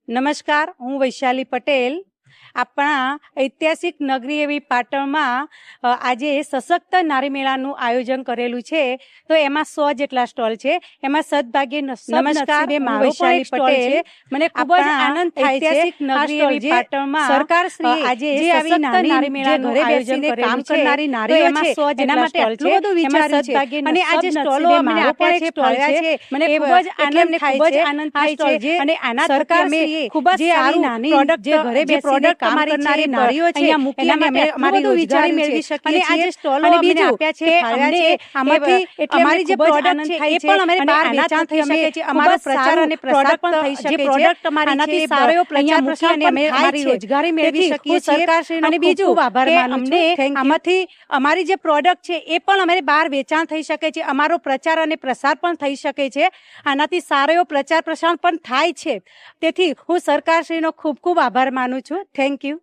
નમસ્કાર, હું વૈશાલી પટેલ. આપણા ઐતિહાસિક નગરી એવી પાટણમાં આજે સશક્ત નારી મેળાનું આયોજન કરેલું છે. તો એમાં 100 જેટલા સ્ટોલ છે. એમાં સદભાગ્યે નમસ્કાર, હું વૈશાલી પટેલ. મને ખૂબ જ આનંદ થાય છે ઐતિહાસિક નગરી એવી પાટણમાં સરકારશ્રી આજે જે આવી નારી મેળાનું ઘરે બેસીને કામ કરનારી નારીઓ છે એના માટે આટલું બધું વિચાર્યું છે. અને આ જે સ્ટોલો અમને આપ્યા છે, ફાળવ્યા છે, મને ખૂબ જ આનંદ થાય છે. અને આના સરકારશ્રીએ ખૂબ જ સારી નાની પ્રોડક્ટ જે ઘરે બેસીને કામ કરનારી નારીઓ છે એના માટે અમારી રોજગારી મેળવી શકીએ છીએ. અને આ જે સ્ટોલો અમને આપ્યા છે, ફાળવ્યા છે, આમાંથી અમારી જે પ્રોડક્ટ છે એ પણ અમારી બહાર વેચાણ થઈ શકે છે. અમારો પ્રચાર અને પ્રસાર પણ થઈ શકે છે. પ્રોડક્ટ અમારી આનાથી સારો એવો પ્રચાર પ્રસાર અને અમે અમારી રોજગારી મેળવી શકીએ છીએ. સરકારશ્રીનો અને બીજું ખૂબ આભાર માનું છું. આમાંથી અમારી જે પ્રોડક્ટ છે એ પણ અમારી બહાર વેચાણ થઈ શકે છે. અમારો પ્રચાર અને પ્રસાર પણ થઈ શકે છે. આનાથી સારો એવો પ્રચાર પ્રસાર પણ થાય છે. તેથી હું સરકારશ્રીનો ખૂબ ખૂબ આભાર માનું છું. Thank you.